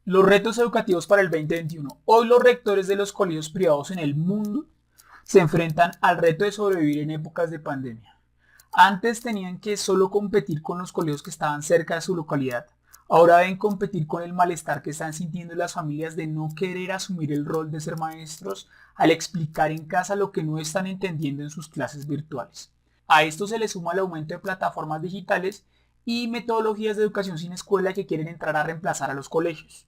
Los retos educativos para el 2021. Hoy los rectores de los colegios privados en el mundo se enfrentan al reto de sobrevivir en épocas de pandemia. Antes tenían que solo competir con los colegios que estaban cerca de su localidad. Ahora deben competir con el malestar que están sintiendo las familias de no querer asumir el rol de ser maestros al explicar en casa lo que no están entendiendo en sus clases virtuales. A esto se le suma el aumento de plataformas digitales y metodologías de educación sin escuela que quieren entrar a reemplazar a los colegios.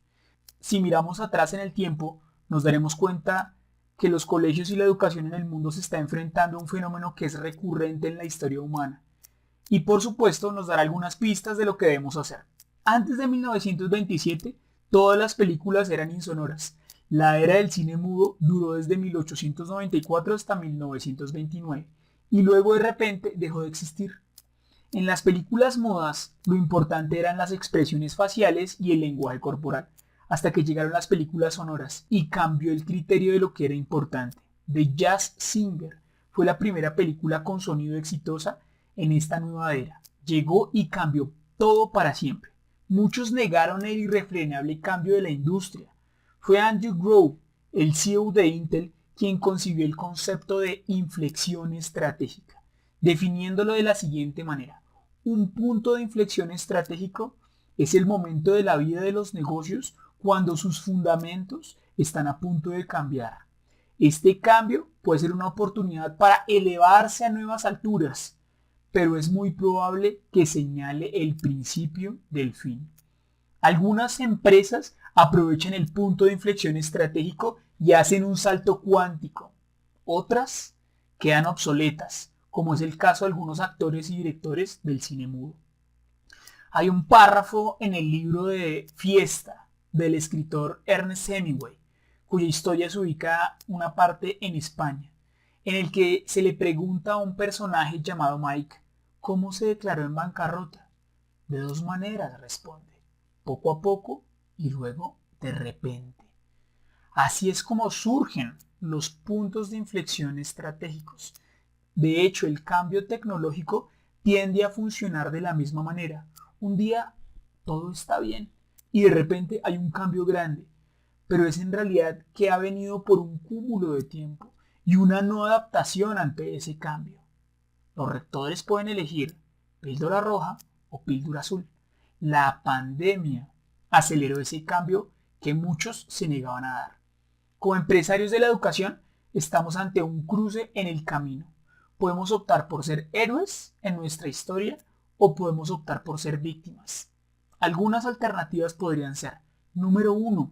Si miramos atrás en el tiempo, nos daremos cuenta que los colegios y la educación en el mundo se está enfrentando a un fenómeno que es recurrente en la historia humana. Y por supuesto nos dará algunas pistas de lo que debemos hacer. Antes de 1927, todas las películas eran insonoras. La era del cine mudo duró desde 1894 hasta 1929 y luego de repente dejó de existir. En las películas mudas, lo importante eran las expresiones faciales y el lenguaje corporal, hasta que llegaron las películas sonoras y cambió el criterio de lo que era importante. The Jazz Singer fue la primera película con sonido exitosa en esta nueva era. Llegó y cambió todo para siempre. Muchos negaron el irrefrenable cambio de la industria. Fue Andrew Grove, el CEO de Intel, quien concibió el concepto de inflexión estratégica, definiéndolo de la siguiente manera. Un punto de inflexión estratégico es el momento de la vida de los negocios cuando sus fundamentos están a punto de cambiar. Este cambio puede ser una oportunidad para elevarse a nuevas alturas, pero es muy probable que señale el principio del fin. Algunas empresas aprovechan el punto de inflexión estratégico y hacen un salto cuántico. Otras quedan obsoletas, como es el caso de algunos actores y directores del cine mudo. Hay un párrafo en el libro de Fiesta del escritor Ernest Hemingway, cuya historia se ubica una parte en España, en el que se le pregunta a un personaje llamado Mike cómo se declaró en bancarrota. De dos maneras, responde, poco a poco y luego de repente. Así es como surgen los puntos de inflexión estratégicos. De hecho, el cambio tecnológico tiende a funcionar de la misma manera. Un día todo está bien y de repente hay un cambio grande, pero es en realidad que ha venido por un cúmulo de tiempo y una no adaptación ante ese cambio. Los rectores pueden elegir píldora roja o píldora azul. La pandemia aceleró ese cambio que muchos se negaban a dar. Como empresarios de la educación, estamos ante un cruce en el camino. Podemos optar por ser héroes en nuestra historia o podemos optar por ser víctimas. Algunas alternativas podrían ser: número 1.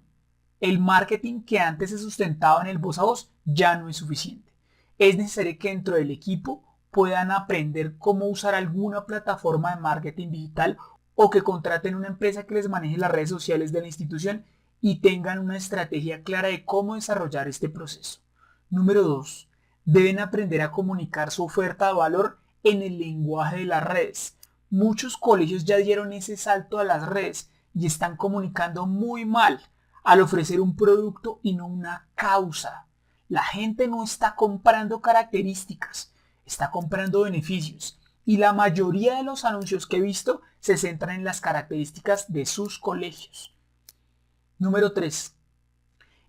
El marketing que antes se sustentaba en el voz a voz ya no es suficiente. Es necesario que dentro del equipo puedan aprender cómo usar alguna plataforma de marketing digital o que contraten una empresa que les maneje las redes sociales de la institución y tengan una estrategia clara de cómo desarrollar este proceso. Número 2. Deben aprender a comunicar su oferta de valor en el lenguaje de las redes. Muchos colegios ya dieron ese salto a las redes y están comunicando muy mal al ofrecer un producto y no una causa. La gente no está comprando características, está comprando beneficios. Y la mayoría de los anuncios que he visto se centran en las características de sus colegios. Número 3.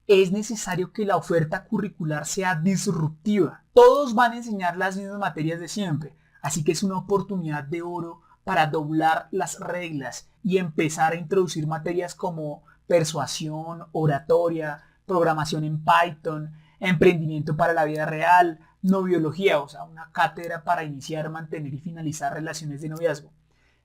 Es necesario que la oferta curricular sea disruptiva. Todos van a enseñar las mismas materias de siempre, así que es una oportunidad de oro para doblar las reglas y empezar a introducir materias como persuasión, oratoria, programación en Python, emprendimiento para la vida real, noviología, o sea, una cátedra para iniciar, mantener y finalizar relaciones de noviazgo.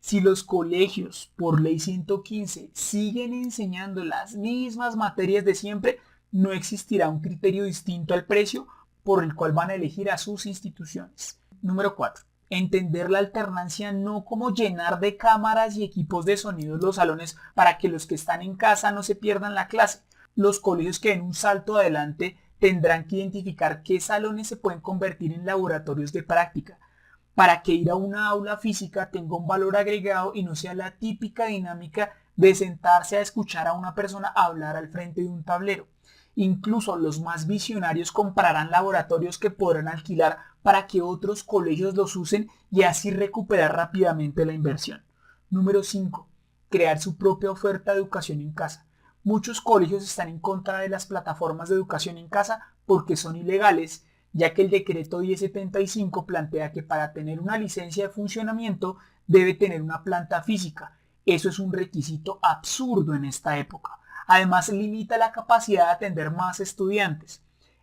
Si los colegios, por ley 115, siguen enseñando las mismas materias de siempre, no existirá un criterio distinto al precio por el cual van a elegir a sus instituciones. Número 4. Entender la alternancia no como llenar de cámaras y equipos de sonido los salones para que los que están en casa no se pierdan la clase. Los colegios que den un salto adelante tendrán que identificar qué salones se pueden convertir en laboratorios de práctica, para que ir a una aula física tenga un valor agregado y no sea la típica dinámica de sentarse a escuchar a una persona hablar al frente de un tablero. Incluso los más visionarios comprarán laboratorios que podrán alquilar para que otros colegios los usen y así recuperar rápidamente la inversión. Número 5. Crear su propia oferta de educación en casa. Muchos colegios están en contra de las plataformas de educación en casa porque son ilegales, ya que el decreto 1075 plantea que para tener una licencia de funcionamiento debe tener una planta física. Eso es un requisito absurdo en esta época. Además, limita la capacidad de atender más estudiantes.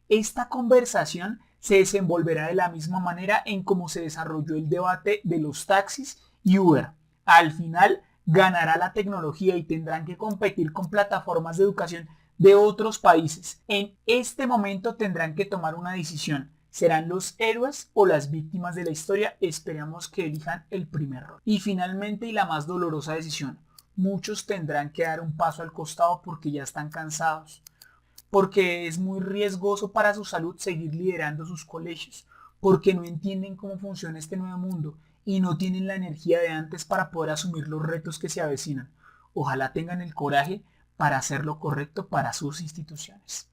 Esta conversación se desenvolverá de la misma manera en cómo se desarrolló el debate de los taxis y Uber. Al final, ganará la tecnología y tendrán que competir con plataformas de educación de otros países. En este momento tendrán que tomar una decisión. ¿Serán los héroes o las víctimas de la historia? Esperamos que elijan el primer rol. Y finalmente, y la más dolorosa decisión, muchos tendrán que dar un paso al costado porque ya están cansados, porque es muy riesgoso para su salud seguir liderando sus colegios, porque no entienden cómo funciona este nuevo mundo y no tienen la energía de antes para poder asumir los retos que se avecinan. Ojalá tengan el coraje para hacer lo correcto para sus instituciones.